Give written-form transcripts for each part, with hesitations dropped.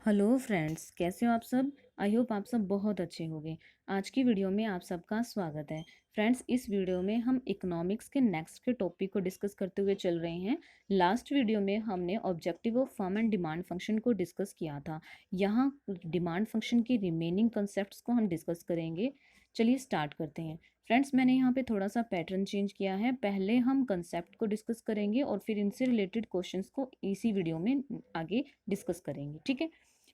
Hello friends, कैसे हो आप सब। आई होप आप सब बहुत अच्छे होंगे। आज की वीडियो में आप सबका स्वागत है। फ्रेंड्स, इस वीडियो में हम इकोनॉमिक्स के नेक्स्ट के टॉपिक को डिस्कस करते हुए चल रहे हैं। लास्ट वीडियो में हमने objective of firm and demand function को डिस्कस किया था। यहाँ डिमांड फंक्शन की रिमेनिंग कंसेप्ट्स को हम डिस्कस करेंगे। चलिए स्टार्ट करते हैं। फ्रेंड्स, मैंने यहाँ पे थोड़ा सा पैटर्न चेंज किया है। पहले हम कंसेप्ट को डिस्कस करेंगे और फिर इनसे रिलेटेड क्वेश्चंस को इसी वीडियो में आगे डिस्कस करेंगे, ठीक है।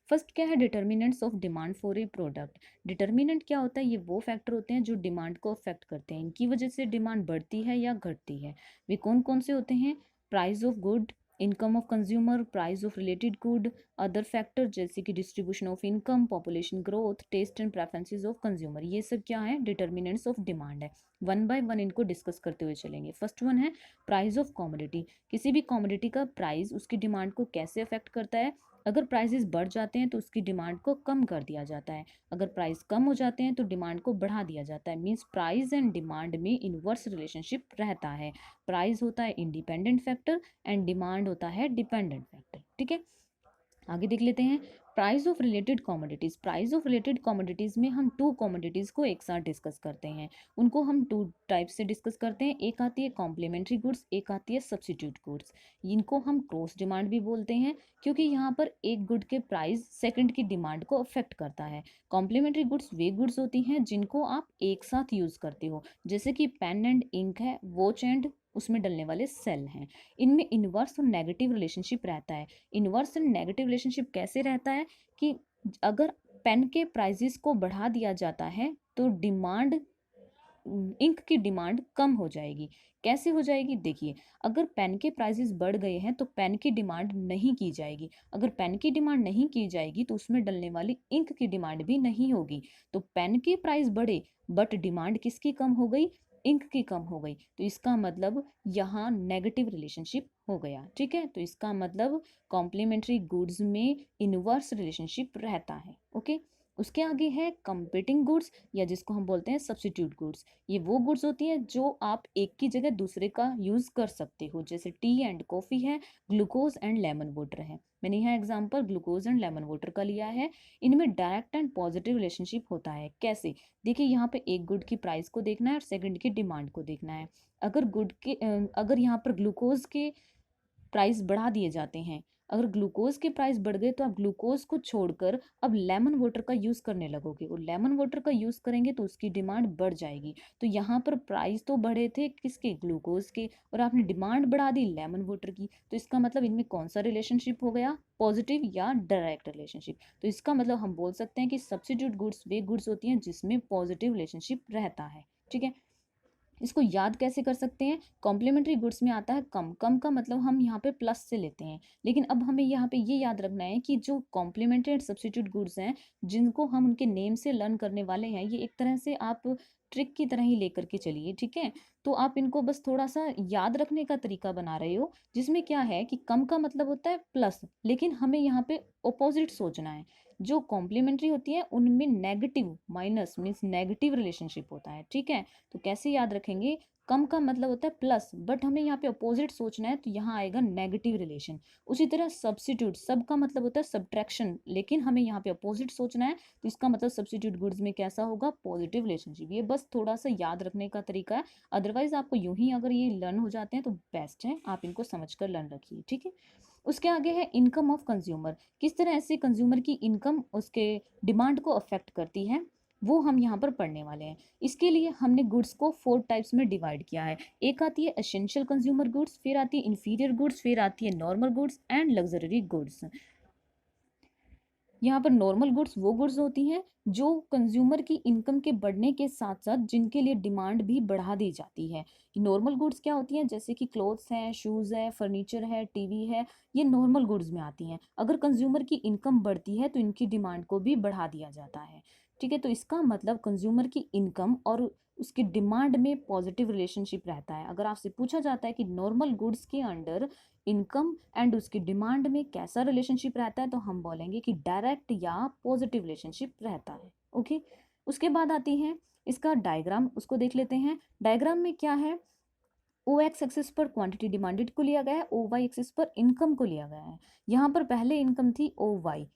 फर्स्ट क्या है, determinants of demand for a product. Determinant क्या होता है, ये वो फैक्टर होते हैं जो डिमांड को अफेक्ट करते हैं। इनकी वजह से डिमांड बढ़ती है या घटती है। वे कौन कौन से होते हैं? Price of good, income of consumer, price of related good, other factor जैसे कि distribution of income, population growth, taste and preferences of consumer. ये सब क्या है? डिटर्मिनेंट्स ऑफ डिमांड है। वन बाय वन इनको डिस्कस करते हुए चलेंगे। फर्स्ट वन है प्राइस ऑफ कॉमोडिटी। किसी भी कॉमोडिटी का प्राइस उसकी डिमांड को कैसे अफेक्ट करता है? अगर प्राइसेस बढ़ जाते हैं तो उसकी डिमांड को कम कर दिया जाता है। अगर प्राइस कम हो जाते हैं तो डिमांड को बढ़ा दिया जाता है। मींस प्राइस एंड डिमांड में इनवर्स रिलेशनशिप रहता है। प्राइस होता है इंडिपेंडेंट फैक्टर एंड डिमांड होता है डिपेंडेंट फैक्टर, ठीक है। आगे देख लेते हैं price of related commodities. Price of related commodities में हम टू कॉमोडिटीज को एक साथ डिस्कस करते हैं। उनको हम टू टाइप से डिस्कस करते हैं। एक आती है कॉम्प्लीमेंट्री गुड्स, एक आती है सब्सिट्यूट गुड्स। इनको हम क्रॉस डिमांड भी बोलते हैं क्योंकि यहाँ पर एक गुड के प्राइस सेकंड की डिमांड को अफेक्ट करता है। कॉम्प्लीमेंट्री गुड्स वे गुड्स होती हैं जिनको आप एक साथ यूज करते हो, जैसे कि पेन एंड इंक है, वॉच एंड उसमें डलने वाले सेल हैं। इनमें इनवर्स और नेगेटिव रिलेशनशिप रहता है। इनवर्स एंड नेगेटिव रिलेशनशिप कैसे रहता है कि अगर पेन के प्राइजेस को बढ़ा दिया जाता है तो डिमांड, इंक की डिमांड कम हो जाएगी। कैसे हो जाएगी? देखिए, अगर पेन के प्राइसेस बढ़ गए हैं तो पेन की डिमांड नहीं की जाएगी। अगर पेन की डिमांड नहीं की जाएगी तो उसमें डलने वाली इंक की डिमांड भी नहीं होगी। तो पेन के प्राइस बढ़े बट डिमांड किसकी कम हो गई? इंक की कम हो गई। तो इसका मतलब यहाँ नेगेटिव रिलेशनशिप हो गया, ठीक है। तो इसका मतलब कॉम्प्लीमेंट्री गुड्स में इनवर्स रिलेशनशिप रहता है, ओके। उसके आगे है कंपीटिंग गुड्स या जिसको हम बोलते हैं सब्सिट्यूट गुड्स। ये वो गुड्स होती हैं जो आप एक की जगह दूसरे का यूज कर सकते हो, जैसे टी एंड कॉफी है, ग्लूकोज एंड लेमन वाटर है। मैंने यहाँ example glucose and lemon water का लिया है। इनमें डायरेक्ट एंड पॉजिटिव रिलेशनशिप होता है। कैसे? देखिए, यहाँ पे एक गुड की प्राइस को देखना है और सेकंड की डिमांड को देखना है। अगर यहाँ पर ग्लूकोज के प्राइस बढ़ा दिए जाते हैं, अगर ग्लूकोज के प्राइस बढ़ गए तो आप ग्लूकोज को छोड़कर अब लेमन वाटर का यूज करने लगोगे और लेमन वाटर का यूज करेंगे तो उसकी डिमांड बढ़ जाएगी। तो यहाँ पर प्राइस तो बढ़े थे किसके? ग्लूकोज के, और आपने डिमांड बढ़ा दी लेमन वाटर की। तो इसका मतलब इनमें कौन सा रिलेशनशिप हो गया? पॉजिटिव या डायरेक्ट रिलेशनशिप। तो इसका मतलब हम बोल सकते हैं कि सब्सिट्यूट गुड्स वे गुड्स होती हैं जिसमें पॉजिटिव रिलेशनशिप रहता है, ठीक है। इसको याद कैसे कर सकते हैं? कॉम्प्लीमेंट्री गुड्स में आता है कम। कम का मतलब हम यहाँ पे प्लस से लेते हैं, लेकिन अब हमें यहाँ पे ये याद रखना है कि जो कॉम्प्लीमेंट्री एंड सब्स्टिट्यूट गुड्स हैं जिनको हम उनके नेम से लर्न करने वाले हैं, ये एक तरह से आप ट्रिक की तरह ही लेकर के चलिए, ठीक है। तो आप इनको बस थोड़ा सा याद रखने का तरीका बना रहे हो, जिसमें क्या है कि कम का मतलब होता है प्लस, लेकिन हमें यहाँ पे ऑपोजिट सोचना है। जो कॉम्प्लीमेंट्री होती है उनमें negative, minus means negative relationship होता है, ठीक है। तो कैसे याद रखेंगे? कम का मतलब होता है प्लस, बट हमें यहाँ पे अपोजिट सोचना है तो यहाँ आएगा नेगेटिव रिलेशन। उसी तरह सब्सिट्यूट, सब का मतलब होता है सब्ट्रैक्शन, लेकिन हमें यहाँ पे अपोजिट सोचना है तो इसका मतलब सब्सिट्यूट गुड्स में कैसा होगा? Positive relationship. ये बस थोड़ा सा याद रखने का तरीका है। अदरवाइज आपको यूं ही अगर ये लर्न हो जाते हैं तो बेस्ट है, आप इनको समझ कर लर्न रखिए, ठीक है। उसके आगे है इनकम ऑफ कंज्यूमर। किस तरह से कंज्यूमर की इनकम उसके डिमांड को अफेक्ट करती है, वो हम यहाँ पर पढ़ने वाले हैं। इसके लिए हमने गुड्स को 4 टाइप्स में डिवाइड किया है। एक आती है एसेंशियल कंज्यूमर गुड्स, फिर आती है इंफीरियर गुड्स, फिर आती है normal goods and luxury goods. यहाँ पर नॉर्मल गुड्स वो गुड्स होती हैं जो कंज्यूमर की इनकम के बढ़ने के साथ साथ जिनके लिए डिमांड भी बढ़ा दी जाती है। नॉर्मल गुड्स क्या होती हैं? जैसे कि क्लोथ्स हैं, शूज़ है, फर्नीचर है, टीवी है, ये नॉर्मल गुड्स में आती हैं। अगर कंज्यूमर की इनकम बढ़ती है तो इनकी डिमांड को भी बढ़ा दिया जाता है, ठीक है। तो इसका मतलब कंज्यूमर की इनकम और उसकी डिमांड में पॉजिटिव रिलेशनशिप रहता है। अगर आपसे पूछा जाता है कि नॉर्मल गुड्स के अंडर इनकम एंड उसकी डिमांड में कैसा रिलेशनशिप रहता है, तो हम बोलेंगे कि डायरेक्ट या पॉजिटिव रिलेशनशिप रहता है, ओके। उसके बाद आती है इसका डायग्राम, उसको देख लेते हैं। डायग्राम में क्या है? ओ एक्स एक्सिस पर क्वांटिटी डिमांडेड को लिया गया है, ओ वाई एक्सिस पर इनकम को लिया गया है। यहाँ पर पहले इनकम थी ओ वाई,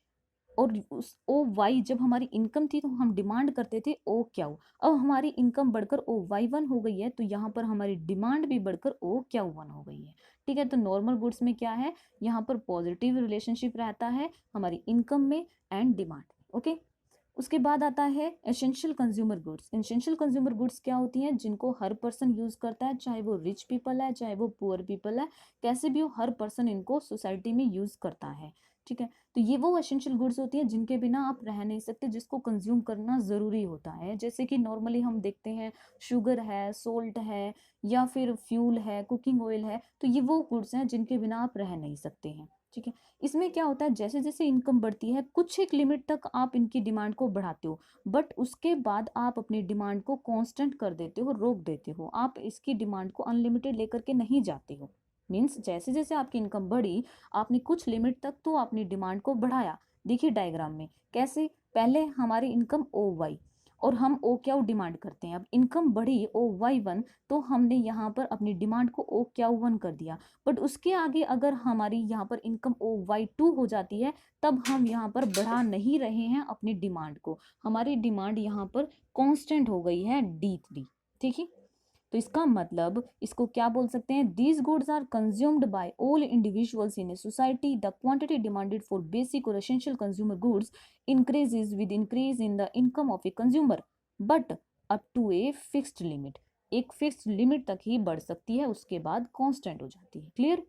और उस ओ वाई जब हमारी इनकम थी तो हम डिमांड करते थे ओ क्याऊ। अब हमारी इनकम बढ़कर ओ वाई वन हो गई है तो यहाँ पर हमारी डिमांड भी बढ़कर ओ क्याऊ वन हो गई है। ठीक है, तो नॉर्मल गुड्स में क्या है, यहाँ पर पॉजिटिव रिलेशनशिप रहता है हमारी इनकम में एंड डिमांड। ओके, उसके बाद आता है essential consumer goods. Essential consumer goods क्या होती हैं, जिनको हर पर्सन यूज करता है, चाहे वो रिच पीपल है चाहे वो पुअर पीपल है, कैसे भी हो हर पर्सन इनको सोसाइटी में यूज करता है। ठीक है, तो ये वो एसेंशियल गुड्स होती हैं जिनके बिना आप रह नहीं सकते, जिसको कंज्यूम करना ज़रूरी होता है। जैसे कि नॉर्मली हम देखते हैं शुगर है, सोल्ट है, या फिर फ्यूल है, कुकिंग ऑयल है, तो ये वो गुड्स हैं जिनके बिना आप रह नहीं सकते हैं। ठीक है, इसमें क्या होता है, जैसे जैसे इनकम बढ़ती है कुछ एक लिमिट तक आप इनकी डिमांड को बढ़ाते हो, बट उसके बाद आप अपनी डिमांड को कांस्टेंट कर देते हो, रोक देते हो, आप इसकी डिमांड को अनलिमिटेड लेकर के नहीं जाते हो। मीन्स जैसे जैसे आपकी इनकम बढ़ी, आपने कुछ लिमिट तक तो अपनी डिमांड को बढ़ाया। देखिए डायग्राम में कैसे, पहले हमारी इनकम ओ वाई और हम ओ क्या डिमांड करते हैं, अब इनकम बढ़ी ओ वाई वन तो हमने यहाँ पर अपनी डिमांड को ओ क्या वन कर दिया। बट उसके आगे अगर हमारी यहाँ पर इनकम ओ वाई टू हो जाती है, तब हम यहाँ पर बढ़ा नहीं रहे हैं अपनी डिमांड को, हमारी डिमांड यहाँ पर कांस्टेंट हो गई है डी थ्री। ठीक है, तो इसका मतलब इसको क्या बोल सकते हैं, these goods are consumed by all individuals in a society, the quantity demanded for basic और essential consumer goods increases with increase in the income of a consumer but up to a fixed limit। एक fixed limit तक ही बढ़ सकती है, उसके बाद constant हो जाती है। क्लियर।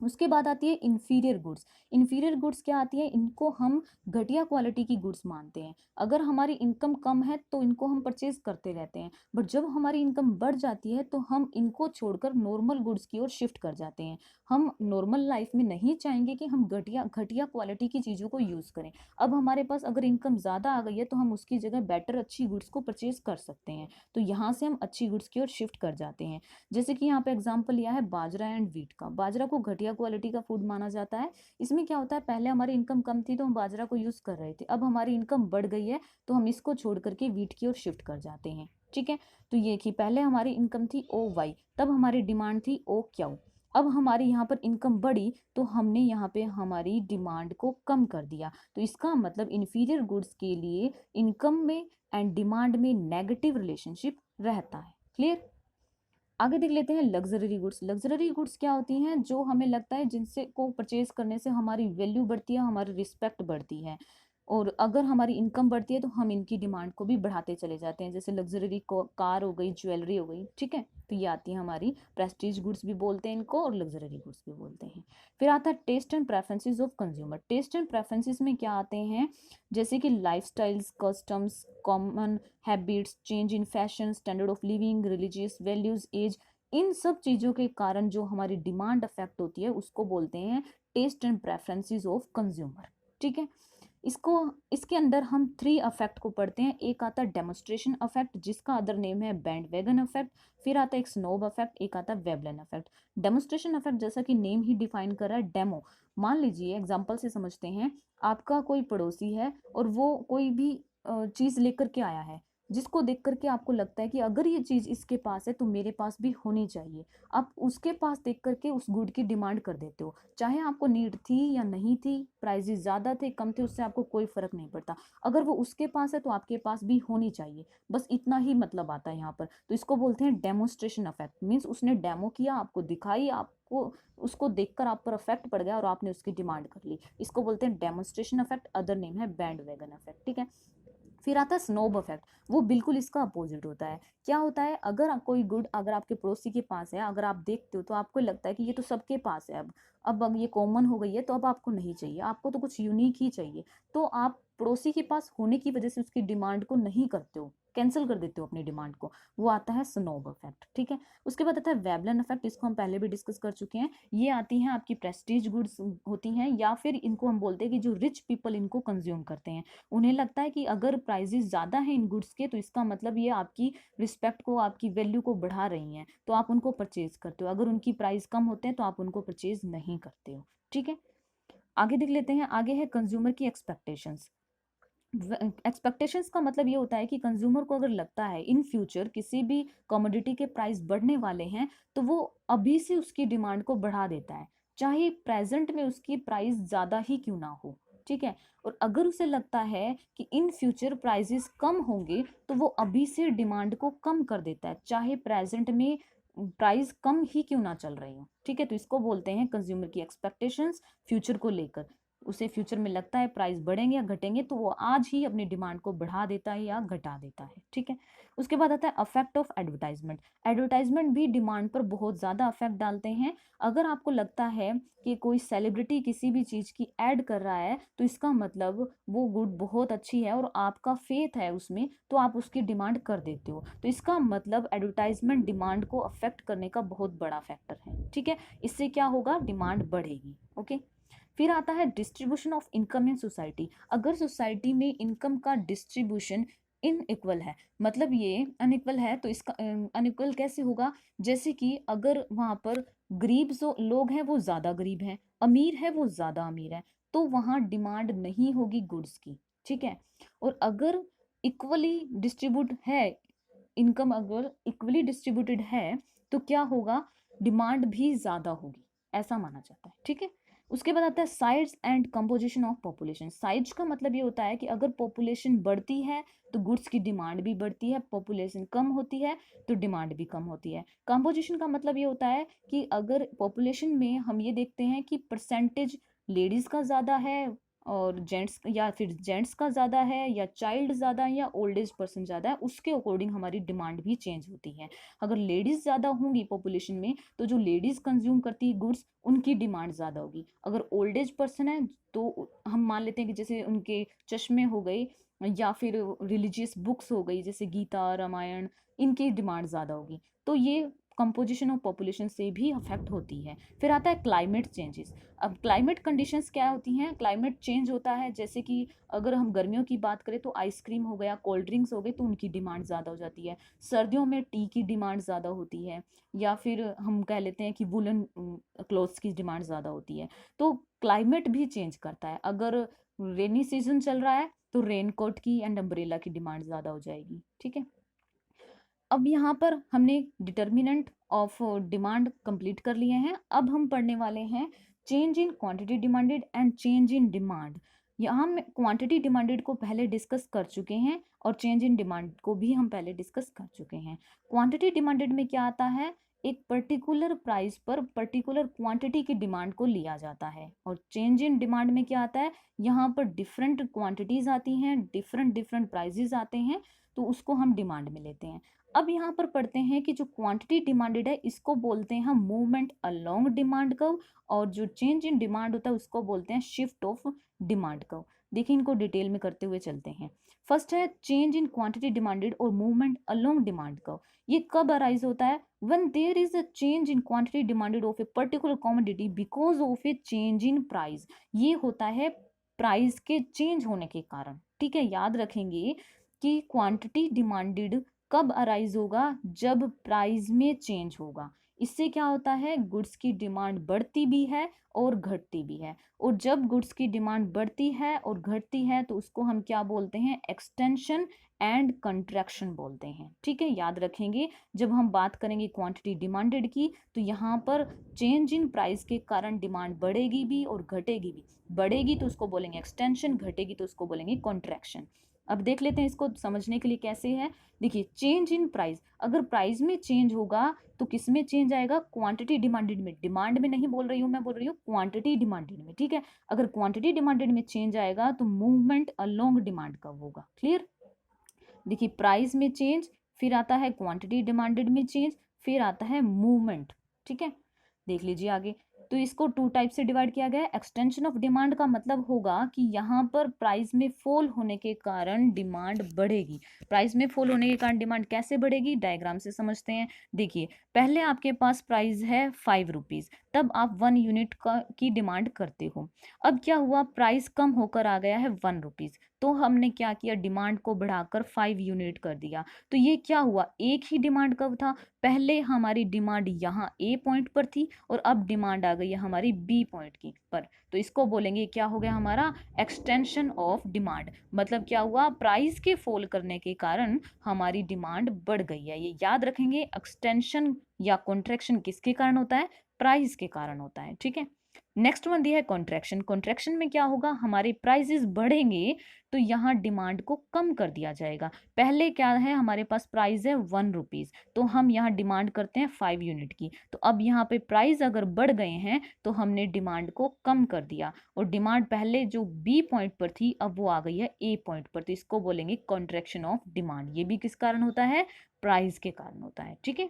उसके बाद आती है इंफीरियर गुड्स। इंफीरियर गुड्स क्या आती है, इनको हम घटिया क्वालिटी की गुड्स मानते हैं। अगर हमारी इनकम कम है तो इनको हम परचेज करते रहते हैं, बट जब हमारी इनकम बढ़ जाती है तो हम इनको छोड़कर नॉर्मल गुड्स की ओर शिफ्ट कर जाते हैं। हम नॉर्मल लाइफ में नहीं चाहेंगे कि हम घटिया घटिया क्वालिटी की चीज़ों को यूज़ करें। अब हमारे पास अगर इनकम ज़्यादा आ गई है तो हम उसकी जगह बेटर अच्छी गुड्स को परचेज कर सकते हैं, तो यहाँ से हम अच्छी गुड्स की ओर शिफ्ट कर जाते हैं। जैसे कि यहाँ पे एग्जांपल लिया है बाजरा एंड वीट का। बाजरा को घटिया क्वालिटी का फूड माना जाता है। इसमें क्या होता है, पहले हमारी इनकम कम थी तो हम बाजरा को यूज कर रहे थे, अब हमारी इनकम बढ़ गई है तो हम इसको छोड़ करके वीट की ओर शिफ्ट कर जाते हैं। ठीक है, तो ये कि पहले हमारी इनकम थी ओ वाई, तब हमारी डिमांड थी ओ क्यू। अब हमारी यहाँ पर इनकम बढ़ी तो हमने यहाँ पे हमारी डिमांड को कम कर दिया, तो इसका मतलब इन्फीरियर गुड्स के लिए इनकम में एंड डिमांड में नेगेटिव रिलेशनशिप रहता है। क्लियर। आगे देख लेते हैं लग्जरी गुड्स। लग्जरी गुड्स क्या होती हैं, जो हमें लगता है जिनसे को परचेज करने से हमारी वैल्यू बढ़ती है, हमारी रिस्पेक्ट बढ़ती है, और अगर हमारी इनकम बढ़ती है तो हम इनकी डिमांड को भी बढ़ाते चले जाते हैं। जैसे लग्जरी कार हो गई, ज्वेलरी हो गई। ठीक है, तो ये आती है हमारी प्रेस्टीज गुड्स भी बोलते हैं इनको, और लग्जरी गुड्स भी बोलते हैं। फिर आता है taste and preferences of consumer. Taste and preferences में क्या आते हैं, जैसे कि lifestyles, customs, common habits, change in fashion, standard of living, religious values, age, इन सब चीज़ों के कारण जो हमारी डिमांड अफेक्ट होती है उसको बोलते हैं taste and preferences of consumer. ठीक है, इसको इसके अंदर हम थ्री अफेक्ट को पढ़ते हैं। एक आता है डेमोस्ट्रेशन अफेक्ट, जिसका अदर नेम है बैंड वैगन अफेक्ट। फिर आता है एक स्नोब अफेक्ट, एक आता है वेबलन अफेक्ट। डेमोस्ट्रेशन अफेक्ट जैसा कि नेम ही डिफाइन कर रहा है, डेमो। मान लीजिए एग्जांपल से समझते हैं, आपका कोई पड़ोसी है और वो कोई भी चीज़ लेकर के आया है, जिसको देख करके आपको लगता है कि अगर ये चीज़ इसके पास है तो मेरे पास भी होनी चाहिए। आप उसके पास देख करके उस गुड की डिमांड कर देते हो, चाहे आपको नीड थी या नहीं थी, प्राइजेस ज़्यादा थे कम थे, उससे आपको कोई फर्क नहीं पड़ता। अगर वो उसके पास है तो आपके पास भी होनी चाहिए, बस इतना ही मतलब आता है यहाँ पर। तो इसको बोलते हैं डेमोस्ट्रेशन अफेक्ट। मीन्स उसने डेमो किया, आपको दिखाई, आपको उसको देखकर आप पर अफेक्ट पड़ गया और आपने उसकी डिमांड कर ली। इसको बोलते हैं डेमोस्ट्रेशन अफेक्ट, अदर नेम है बैंड वैगन अफेक्ट। ठीक है, फिर आता है स्नोब इफेक्ट। वो बिल्कुल इसका अपोजिट होता है। क्या होता है, अगर कोई गुड अगर आपके पड़ोसी के पास है, अगर आप देखते हो तो आपको लगता है कि ये तो सबके पास है, अब ये कॉमन हो गई है तो अब आपको नहीं चाहिए, आपको तो कुछ यूनिक ही चाहिए, तो आप पड़ोसी के पास होने की वजह से उसकी डिमांड को नहीं करते हो, कैंसिल कर देते हो अपनी डिमांड को। वो आता है स्नोब इफेक्ट। ठीक है, उसके बाद आता है वेबलन इफेक्ट। इसको हम पहले भी डिस्कस कर चुके हैं। ये आती हैं आपकी प्रेस्टीज गुड्स होती हैं, या फिर इनको हम बोलते हैं कि जो रिच पीपल इनको कंज्यूम करते हैं, उन्हें लगता है कि अगर प्राइजेस ज़्यादा हैं इन गुड्स के तो इसका मतलब ये आपकी रिस्पेक्ट को, आपकी वैल्यू को बढ़ा रही हैं, तो आप उनको परचेज करते हो। अगर उनकी प्राइस कम होते हैं तो आप उनको परचेज नहीं करते हो। ठीक है, आगे देख लेते हैं। आगे है कंज्यूमर की एक्सपेक्टेशंस। एक्सपेक्टेशंस का मतलब ये होता है कि कंज्यूमर को अगर लगता है इन फ्यूचर किसी भी कमोडिटी के प्राइस बढ़ने वाले हैं, तो वो अभी से उसकी डिमांड को बढ़ा देता है, चाहे प्रेजेंट में उसकी प्राइस ज़्यादा ही क्यों ना हो। ठीक है। और अगर उसे लगता है कि इन फ्यूचर प्राइसेस कम होंगे तो वो अभी से डिमांड को कम कर देता है, चाहे प्रेजेंट में प्राइस कम ही क्यों ना चल रही हो, ठीक है। तो इसको बोलते हैं कंज्यूमर की एक्सपेक्टेशंस फ्यूचर को लेकर। उसे फ्यूचर में लगता है प्राइस बढ़ेंगे या घटेंगे तो वो आज ही अपनी डिमांड को बढ़ा देता है या घटा देता है, ठीक है। उसके बाद आता है अफेक्ट ऑफ एडवर्टाइजमेंट। एडवर्टाइजमेंट भी डिमांड पर बहुत ज़्यादा अफेक्ट डालते हैं। अगर आपको लगता है कि कोई सेलिब्रिटी किसी भी चीज़ की ऐड कर रहा है तो इसका मतलब वो गुड बहुत अच्छी है और आपका फेथ है उसमें, तो आप उसकी डिमांड कर देते हो। तो इसका मतलब एडवर्टाइजमेंट डिमांड को अफेक्ट करने का बहुत बड़ा फैक्टर है, ठीक है। इससे क्या होगा, डिमांड बढ़ेगी। ओके। फिर आता है distribution of income in society. अगर सोसाइटी में इनकम का डिस्ट्रीब्यूशन इनइक्वल है, मतलब ये अनइक्वल है, तो इसका अनइक्वल कैसे होगा, जैसे कि अगर वहाँ पर गरीब जो लोग हैं वो ज़्यादा गरीब हैं, अमीर है वो ज़्यादा अमीर है, तो वहाँ डिमांड नहीं होगी गुड्स की, ठीक है। और अगर इक्वली डिस्ट्रीब्यूट है, इनकम अगर इक्वली डिस्ट्रीब्यूटेड है तो क्या होगा, डिमांड भी ज़्यादा होगी, ऐसा माना जाता है, ठीक है। उसके बाद आता है size and composition of population. Size का मतलब ये होता है कि अगर पॉपुलेशन बढ़ती है तो गुड्स की डिमांड भी बढ़ती है, पॉपुलेशन कम होती है तो डिमांड भी कम होती है। कंपोजिशन का मतलब ये होता है कि अगर पॉपुलेशन में हम ये देखते हैं कि परसेंटेज लेडीज का ज़्यादा है और जेंट्स, या फिर जेंट्स का ज़्यादा है या चाइल्ड ज़्यादा है या ओल्ड एज पर्सन ज़्यादा है, उसके अकॉर्डिंग हमारी डिमांड भी चेंज होती है। अगर लेडीज़ ज़्यादा होंगी पॉपुलेशन में तो जो लेडीज़ कंज्यूम करती है गुड्स उनकी डिमांड ज़्यादा होगी। अगर ओल्ड एज पर्सन है तो हम मान लेते हैं कि जैसे उनके चश्मे हो गए या फिर रिलीजियस बुक्स हो गई जैसे गीता रामायण, इनकी डिमांड ज़्यादा होगी। तो ये कंपोजिशन ऑफ पॉपुलेशन से भी अफेक्ट होती है। फिर आता है क्लाइमेट चेंजेस। अब क्लाइमेट कंडीशंस क्या होती हैं, क्लाइमेट चेंज होता है, जैसे कि अगर हम गर्मियों की बात करें तो आइसक्रीम हो गया, कोल्ड ड्रिंक्स हो गए, तो उनकी डिमांड ज़्यादा हो जाती है। सर्दियों में टी की डिमांड ज़्यादा होती है, या फिर हम कह लेते हैं कि वुलन क्लोथ्स की डिमांड ज़्यादा होती है। तो क्लाइमेट भी चेंज करता है। अगर रेनी सीजन चल रहा है तो रेन कोट की एंड अम्ब्रेला की डिमांड ज़्यादा हो जाएगी, ठीक है। अब यहाँ पर हमने डिटर्मिनेंट ऑफ डिमांड कंप्लीट कर लिए हैं। अब हम पढ़ने वाले हैं change in quantity demanded and change in demand. यहाँ हम क्वांटिटी डिमांडेड को पहले डिस्कस कर चुके हैं और चेंज इन डिमांड को भी हम पहले डिस्कस कर चुके हैं। क्वांटिटी डिमांडेड में क्या आता है, एक पर्टिकुलर प्राइस पर पर्टिकुलर क्वांटिटी की डिमांड को लिया जाता है। और चेंज इन डिमांड में क्या आता है, यहाँ पर डिफरेंट क्वांटिटीज आती हैं, डिफरेंट डिफरेंट प्राइजेस आते हैं, तो उसको हम डिमांड में लेते हैं। अब यहाँ पर पढ़ते हैं कि जो क्वांटिटी डिमांडेड है इसको बोलते हैं हम मूवमेंट अलोंग डिमांड कर्व, और जो चेंज इन डिमांड होता है उसको बोलते हैं शिफ्ट ऑफ डिमांड कर्व। देखिए इनको डिटेल में करते हुए चलते हैं। फर्स्ट है चेंज इन क्वांटिटी डिमांडेड और मूवमेंट अलोंग डिमांड कर्व। ये कब अराइज होता है, when there is a change in quantity demanded of a particular commodity because of a change in price. ये होता है प्राइस के चेंज होने के कारण, ठीक है। याद रखेंगे कि क्वांटिटी डिमांडेड कब अराइज होगा, जब प्राइस में चेंज होगा। इससे क्या होता है, गुड्स की डिमांड बढ़ती भी है और घटती भी है। और जब गुड्स की डिमांड बढ़ती है और घटती है तो उसको हम क्या बोलते हैं, एक्सटेंशन एंड कंट्रैक्शन बोलते हैं, ठीक है। याद रखेंगे जब हम बात करेंगे क्वांटिटी डिमांडेड की तो यहाँ पर चेंज इन प्राइस के कारण डिमांड बढ़ेगी भी और घटेगी भी। बढ़ेगी तो उसको बोलेंगे एक्सटेंशन, घटेगी तो उसको बोलेंगे कॉन्ट्रैक्शन। अब देख लेते हैं इसको समझने के लिए कैसे है। देखिए चेंज इन प्राइस, अगर प्राइस में चेंज होगा तो किस में चेंज आएगा, क्वांटिटी डिमांडेड में। डिमांड में नहीं बोल रही हूँ मैं, बोल रही हूँ क्वांटिटी डिमांडेड में, ठीक है। अगर क्वांटिटी डिमांडेड में चेंज आएगा तो मूवमेंट अलोंग डिमांड का होगा। क्लियर। देखिए प्राइस में चेंज, फिर आता है क्वांटिटी डिमांडेड में चेंज, फिर आता है मूवमेंट, ठीक है। देख लीजिए आगे। तो इसको टू टाइप से डिवाइड किया गया है। एक्सटेंशन ऑफ डिमांड का मतलब होगा कि यहाँ पर प्राइस में फॉल होने के कारण डिमांड बढ़ेगी। प्राइस में फॉल होने के कारण डिमांड कैसे बढ़ेगी, डायग्राम से समझते हैं। देखिए पहले आपके पास प्राइस है 5 रुपीज़, तब आप 1 यूनिट की डिमांड करते हो। अब क्या हुआ, प्राइस कम होकर आ गया है 1 रुपीज़, तो हमने क्या किया, डिमांड को बढ़ाकर 5 यूनिट कर दिया। तो ये क्या हुआ, एक ही डिमांड कब था, पहले हमारी डिमांड यहाँ ए पॉइंट पर थी और अब डिमांड आ गई है हमारी बी पॉइंट की पर। तो इसको बोलेंगे क्या हो गया हमारा, एक्सटेंशन ऑफ डिमांड। मतलब क्या हुआ, प्राइस के फॉल करने के कारण हमारी डिमांड बढ़ गई है। ये याद रखेंगे, एक्सटेंशन या कॉन्ट्रैक्शन किसके कारण होता है, प्राइस के कारण होता है, ठीक है। नेक्स्ट वन दिया है कॉन्ट्रैक्शन। कॉन्ट्रैक्शन में क्या होगा, हमारे प्राइसेस बढ़ेंगे तो यहाँ डिमांड को कम कर दिया जाएगा। पहले क्या है, हमारे पास प्राइस है 1 रुपीज़, तो हम यहाँ डिमांड करते हैं 5 यूनिट की। तो अब यहाँ पे प्राइस अगर बढ़ गए हैं तो हमने डिमांड को कम कर दिया, और डिमांड पहले जो बी पॉइंट पर थी अब वो आ गई है ए पॉइंट पर, तो इसको बोलेंगे कॉन्ट्रैक्शन ऑफ डिमांड। ये भी किस कारण होता है, प्राइस के कारण होता है। ठीक है,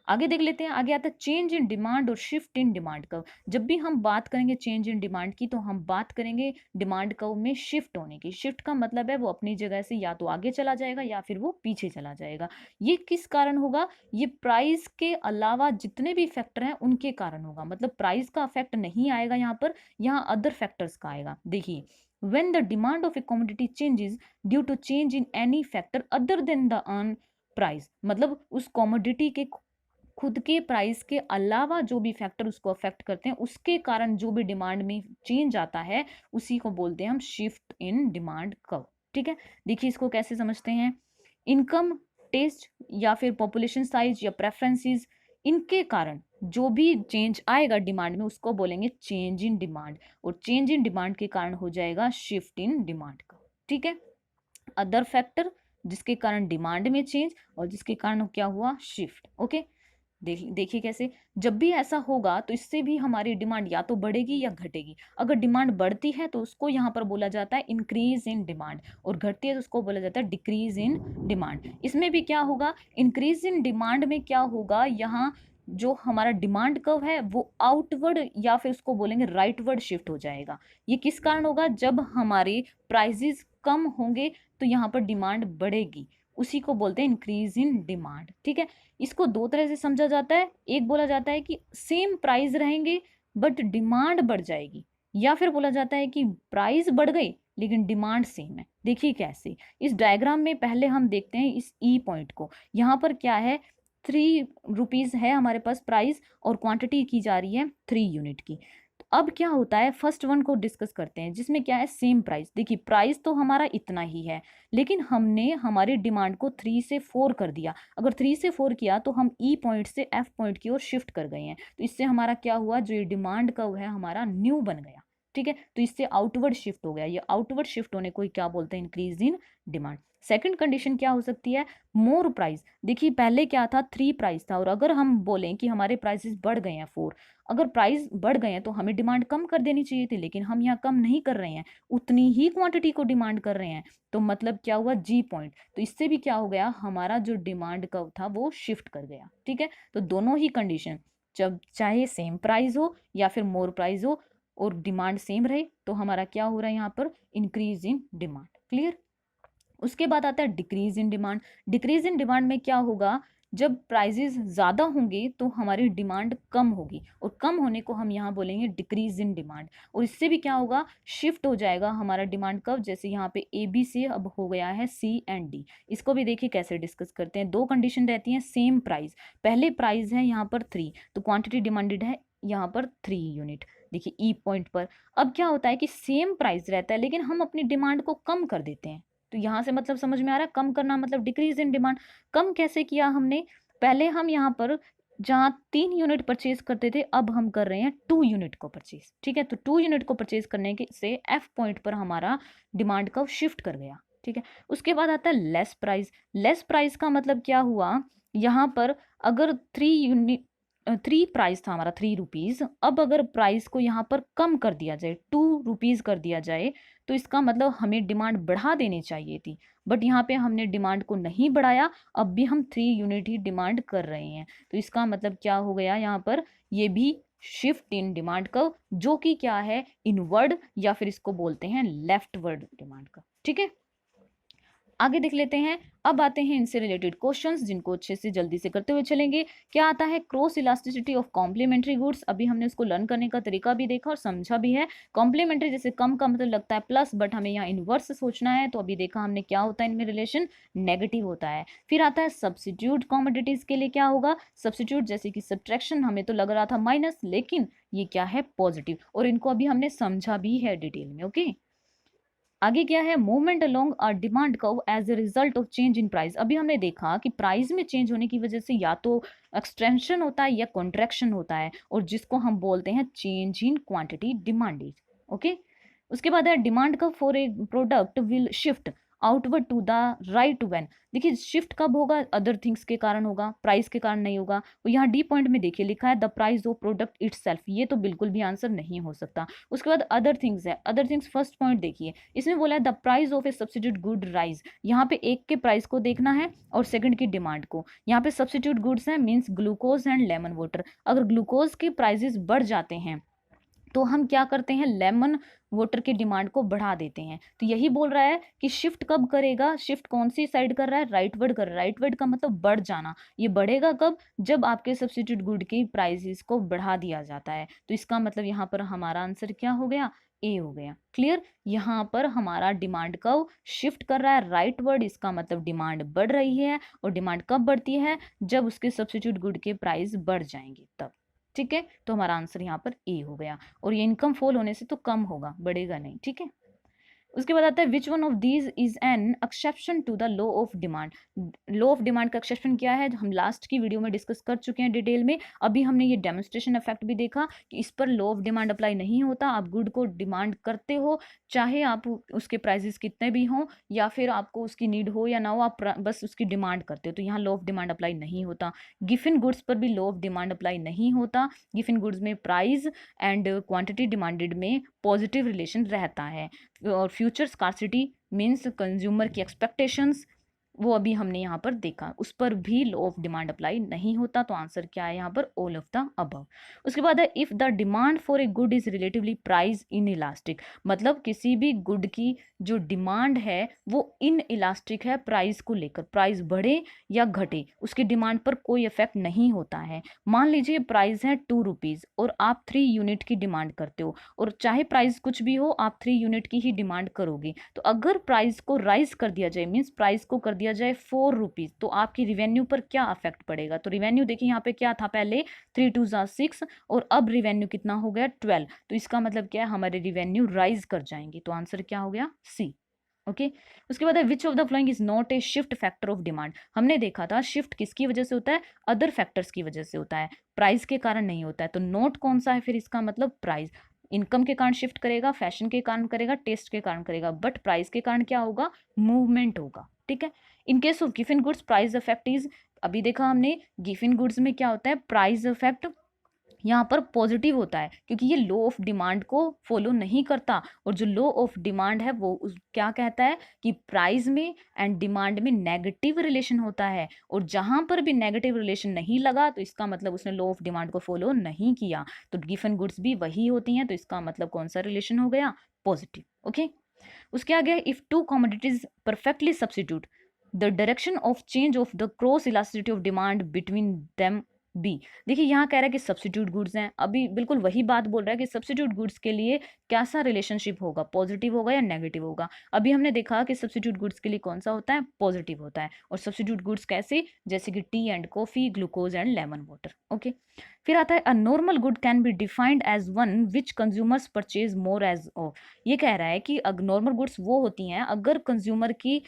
आगे देख लेते हैं। आगे आता है चेंज इन डिमांड और शिफ्ट इन डिमांड कर्व। जब भी हम बात करेंगे चेंज इन डिमांड की तो हम बात करेंगे डिमांड कर्व में शिफ्ट होने की। शिफ्ट का मतलब है वो अपनी जगह से या तो आगे चला जाएगा या फिर वो पीछे चला जाएगा। ये किस कारण होगा, ये प्राइस के अलावा जितने भी फैक्टर हैं उनके कारण होगा। मतलब प्राइस का इफेक्ट नहीं आएगा यहाँ पर, यहाँ अदर फैक्टर्स का आएगा। देखिए, when the demand of a commodity changes due to change in any factor other than the earn price, मतलब उस कॉमोडिटी के खुद के प्राइस के अलावा जो भी फैक्टर उसको अफेक्ट करते हैं उसके कारण जो भी डिमांड में चेंज आता है उसी को बोलते हैं हम शिफ्ट इन डिमांड कर्व। ठीक है, देखिए इसको कैसे समझते हैं। इनकम, टेस्ट या फिर पॉपुलेशन साइज या प्रेफरेंसेस, इनके कारण जो भी चेंज आएगा डिमांड में उसको बोलेंगे चेंज इन डिमांड, और चेंज इन डिमांड के कारण हो जाएगा शिफ्ट इन डिमांड कर्व। ठीक है, अदर फैक्टर जिसके कारण डिमांड में चेंज और जिसके कारण क्या हुआ, शिफ्ट। ओके, देखिए कैसे, जब भी ऐसा होगा तो इससे भी हमारी डिमांड या तो बढ़ेगी या घटेगी। अगर डिमांड बढ़ती है तो उसको यहाँ पर बोला जाता है इंक्रीज इन डिमांड, और घटती है तो उसको बोला जाता है डिक्रीज इन डिमांड। इसमें भी क्या होगा, इंक्रीज इन डिमांड में क्या होगा, यहाँ जो हमारा डिमांड कर्व है वो आउटवर्ड या फिर उसको बोलेंगे राइटवर्ड शिफ्ट हो जाएगा। ये किस कारण होगा, जब हमारे प्राइसेस कम होंगे तो यहाँ पर डिमांड बढ़ेगी, उसी को बोलते हैं इंक्रीज इन डिमांड। ठीक है, इसको दो तरह से समझा जाता है। एक बोला जाता है कि सेम प्राइस रहेंगे बट डिमांड बढ़ जाएगी, या फिर बोला जाता है कि प्राइस बढ़ गई लेकिन डिमांड सेम है। देखिए कैसे, इस डायग्राम में पहले हम देखते हैं इस ई पॉइंट को। यहाँ पर क्या है, 3 रुपीज़ है हमारे पास प्राइस और क्वांटिटी की जा रही है 3 यूनिट की। तो अब क्या होता है, फर्स्ट वन को डिस्कस करते हैं जिसमें क्या है, सेम प्राइस। देखिए प्राइस तो हमारा इतना ही है लेकिन हमने हमारी डिमांड को 3 से 4 कर दिया। अगर 3 से 4 किया तो हम ई पॉइंट से एफ पॉइंट की ओर शिफ्ट कर गए हैं, तो इससे हमारा क्या हुआ, जो ये डिमांड कर्व है हमारा न्यू बन गया। ठीक है, तो इससे आउटवर्ड शिफ्ट हो गया। ये आउटवर्ड शिफ्ट होने को ही क्या बोलते हैं, increase in demand. Second condition क्या हो सकती है, मोर प्राइस। देखिए पहले क्या था, 3 प्राइस था, और अगर हम बोलें कि हमारे प्राइसेस बढ़ गए हैं 4, अगर प्राइस बढ़ गए हैं तो हमें डिमांड कम कर देनी चाहिए थी, लेकिन हम यहाँ कम नहीं कर रहे हैं, उतनी ही क्वांटिटी को डिमांड कर रहे हैं। तो मतलब क्या हुआ, जी पॉइंट। तो इससे भी क्या हो गया, हमारा जो डिमांड कर्व था वो शिफ्ट कर गया। ठीक है, तो दोनों ही कंडीशन, जब चाहे सेम प्राइस हो या फिर मोर प्राइस हो और डिमांड सेम रहे तो हमारा क्या हो रहा है यहाँ पर, इंक्रीज इन डिमांड। क्लियर। उसके बाद आता है decrease in demand. Decrease in demand में क्या होगा, जब प्राइजेस ज़्यादा होंगे तो हमारी डिमांड कम होगी, और कम होने को हम यहाँ बोलेंगे डिक्रीज इन डिमांड। और इससे भी क्या होगा, शिफ्ट हो जाएगा हमारा डिमांड कर्व। जैसे यहाँ पे ए बी से अब हो गया है सी एंड डी। इसको भी देखिए कैसे डिस्कस करते हैं। दो कंडीशन रहती हैं, सेम प्राइस, पहले प्राइस है यहाँ पर 3 तो क्वांटिटी डिमांडेड है यहाँ पर 3 यूनिट। देखिए ई पॉइंट पर अब क्या होता है कि सेम प्राइस रहता है लेकिन हम अपनी डिमांड को कम कर देते हैं। तो यहाँ से मतलब समझ में आ रहा है, कम करना मतलब डिक्रीज इन डिमांड। कम कैसे किया हमने, पहले हम यहाँ पर जहाँ 3 यूनिट परचेज करते थे अब हम कर रहे हैं 2 यूनिट को परचेज। ठीक है, तो 2 यूनिट को परचेज करने के से एफ पॉइंट पर हमारा डिमांड कर्व शिफ्ट कर गया। ठीक है, उसके बाद आता है लेस प्राइस। लेस प्राइस का मतलब क्या हुआ, यहाँ पर अगर 3 प्राइस था हमारा 3 रुपीज़, अब अगर प्राइस को यहाँ पर कम कर दिया जाए, 2 रुपीज़ कर दिया जाए, तो इसका मतलब हमें डिमांड बढ़ा देनी चाहिए थी, बट यहाँ पे हमने डिमांड को नहीं बढ़ाया, अब भी हम 3 यूनिट ही डिमांड कर रहे हैं। तो इसका मतलब क्या हो गया, यहाँ पर ये भी शिफ्ट इन डिमांड कर्व, जो कि क्या है, इनवर्ड या फिर इसको बोलते हैं लेफ्टवर्ड डिमांड कर्व। ठीक है, आगे देख लेते हैं। अब आते हैं इनसे रिलेटेड क्वेश्चंस जिनको अच्छे से जल्दी से करते हुए चलेंगे। क्या आता है, cross elasticity of complementary goods. अभी हमने उसको लर्न करने का तरीका भी देखा और समझा भी है। कॉम्प्लीमेंट्री जैसे कम का मतलब लगता है प्लस, बट हमें यहाँ इनवर्स सोचना है, तो अभी देखा हमने क्या होता है इनमें रिलेशन, नेगेटिव होता है। फिर आता है सब्सिट्यूट कॉमोडिटीज के लिए क्या होगा, सब्सिट्यूट जैसे कि सब्ट्रैक्शन, हमें तो लग रहा था माइनस लेकिन ये क्या है, पॉजिटिव, और इनको अभी हमने समझा भी है डिटेल में। ओके, आगे क्या है, movement along a demand curve as a result of change in price. अभी हमने देखा कि प्राइस में चेंज होने की वजह से या तो एक्सटेंशन होता है या कॉन्ट्रैक्शन होता है, और जिसको हम बोलते हैं change in quantity demanded. Okay, उसके बाद है demand curve for a product will shift outward to the right when. देखिए शिफ्ट कब होगा, अदर थिंग्स के कारण होगा, प्राइस के कारण नहीं होगा। और यहाँ डी पॉइंट में देखिए लिखा है the price of product itself, ये तो बिल्कुल भी आंसर नहीं हो सकता। उसके बाद अदर थिंग्स है, अदर थिंग्स फर्स्ट पॉइंट देखिए, इसमें बोला है the price of A substitute good rise. यहाँ पे एक के प्राइस को देखना है और सेकंड की डिमांड को। यहाँ पे सब्सिट्यूट गुड्स है means glucose and lemon water. अगर ग्लूकोज के प्राइजेस बढ़ जाते हैं तो हम क्या करते हैं, लेमन वाटर की डिमांड को बढ़ा देते हैं। तो यही बोल रहा है कि शिफ्ट कब करेगा, शिफ्ट कौन सी साइड कर रहा है, राइटवर्ड कर रहा है। राइटवर्ड का मतलब बढ़ जाना। ये बढ़ेगा कब, जब आपके सब्स्टिट्यूट गुड की प्राइसेस को बढ़ा दिया जाता है। तो इसका मतलब यहाँ पर हमारा आंसर क्या हो गया, ए हो गया। क्लियर, यहाँ पर हमारा डिमांड कर्व शिफ्ट कर रहा है राइटवर्ड, इसका मतलब डिमांड बढ़ रही है। और डिमांड कब बढ़ती है, जब उसके सब्स्टिट्यूट गुड के प्राइस बढ़ जाएंगे तब। ठीक है, तो हमारा आंसर यहाँ पर ए हो गया। और ये इनकम फॉल होने से तो कम होगा, बढ़ेगा नहीं। ठीक है, उसके बाद आता है which one of these is an exception to the law of demand. Law of demand का एक्सेप्शन क्या है, हम लास्ट की वीडियो में डिस्कस कर चुके हैं डिटेल में। अभी हमने ये डेमोन्स्ट्रेशन इफेक्ट भी देखा कि इस पर लॉ ऑफ डिमांड अप्लाई नहीं होता। आप गुड को डिमांड करते हो, चाहे आप उसके प्राइसेस कितने भी हों, या फिर आपको उसकी नीड हो या ना हो, आप बस उसकी डिमांड करते हो, तो यहाँ लॉ ऑफ डिमांड अप्लाई नहीं होता। गिफिन गुड्स पर भी लॉ ऑफ डिमांड अप्लाई नहीं होता। गिफिन गुड्स में प्राइस एंड क्वांटिटी डिमांडेड में पॉजिटिव रिलेशन रहता है। और फ्यूचर स्कार्सिटी मीन्स कंज्यूमर की एक्सपेक्टेशंस, वो अभी हमने यहाँ पर देखा, उस पर भी लॉ ऑफ डिमांड अप्लाई नहीं होता। तो आंसर क्या है यहाँ पर, ऑल ऑफ द अबव। उसके बाद है if the demand for a good is relatively price in elastic. मतलब किसी भी गुड की जो डिमांड है वो इन इलास्टिक है, प्राइस को लेकर, प्राइस बढ़े या घटे उसकी डिमांड पर कोई इफेक्ट नहीं होता है। मान लीजिए प्राइस है 2 रुपीज और आप 3 यूनिट की डिमांड करते हो, और चाहे प्राइस कुछ भी हो आप 3 यूनिट की ही डिमांड करोगे। तो अगर प्राइस को राइज कर दिया जाए, मीन्स प्राइस को कर दिया जाए 4 रुपीज, तो आपकी रिवेन्यू पर क्या अफेक्ट पड़ेगा। तो रिवेन्यू देखिए यहाँ पे क्या था, पहले 3 2 6 और अब रिवेन्यू कितना हो गया 12। तो इसका मतलब क्या है, हमारे रिवेन्यू राइज कर जाएंगे। तो आंसर क्या हो गया, सी। ओके, उसके बाद है which of the following is not a shift factor of demand. हमने देखा था शिफ्ट किसकी वजह से होता है, अदर फैक्टर्स की वजह से होता है, प्राइस के कारण नहीं होता है। तो नोट कौन सा है फिर, इसका मतलब प्राइस। इनकम के कारण शिफ्ट करेगा, फैशन के कारण करेगा, टेस्ट के कारण करेगा, बट प्राइस के कारण क्या होगा, मूवमेंट होगा। ठीक है, in case of given goods price effect is, अभी देखा हमने गिवन गुड्स में क्या होता है, प्राइस इफेक्ट यहाँ पर पॉजिटिव होता है, क्योंकि ये लॉ ऑफ डिमांड को फॉलो नहीं करता। और जो लॉ ऑफ डिमांड है वो क्या कहता है कि प्राइस में एंड डिमांड में नेगेटिव रिलेशन होता है। और जहां पर भी नेगेटिव रिलेशन नहीं लगा तो इसका मतलब उसने लॉ ऑफ डिमांड को फॉलो नहीं किया। तो गिवन गुड्स भी वही होती हैं, तो इसका मतलब कौन सा रिलेशन हो गया, पॉजिटिव। ओके, उसके आगे if two commodities perfectly substitute the direction of change of the cross elasticity of demand between them be. देखिए यहाँ कह रहा है कि सब्स्टिट्यूट गुड्स हैं, अभी बिल्कुल वही बात बोल रहा है कि सब्स्टिट्यूट गुड्स के लिए कैसा रिलेशनशिप होगा, पॉजिटिव होगा या नेगेटिव होगा। अभी हमने देखा कि सब्स्टिट्यूट गुड्स के लिए कौन सा होता है, पॉजिटिव होता है। और सब्स्टिट्यूट गुड्स कैसे, जैसे कि tea and coffee, glucose and lemon water. Okay, फिर आता है a normal good can be defined as one which consumers purchase more as of. ये कह रहा है कि नॉर्मल गुड्स वो होती हैं अगर कंज्यूमर की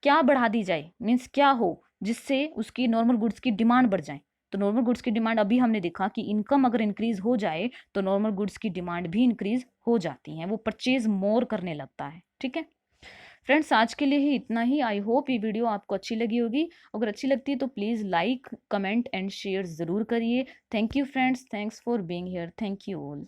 क्या बढ़ा दी जाए, मीन्स क्या हो जिससे उसकी नॉर्मल गुड्स की डिमांड बढ़ जाए। तो नॉर्मल गुड्स की डिमांड, अभी हमने देखा कि इनकम अगर इंक्रीज हो जाए तो नॉर्मल गुड्स की डिमांड भी इंक्रीज हो जाती है, वो परचेज मोर करने लगता है। ठीक है फ्रेंड्स, आज के लिए ही इतना ही। आई होप ये वीडियो आपको अच्छी लगी होगी। अगर अच्छी लगती है तो please like, comment and share ज़रूर करिए। Thank you friends, thanks for being here, thank you all.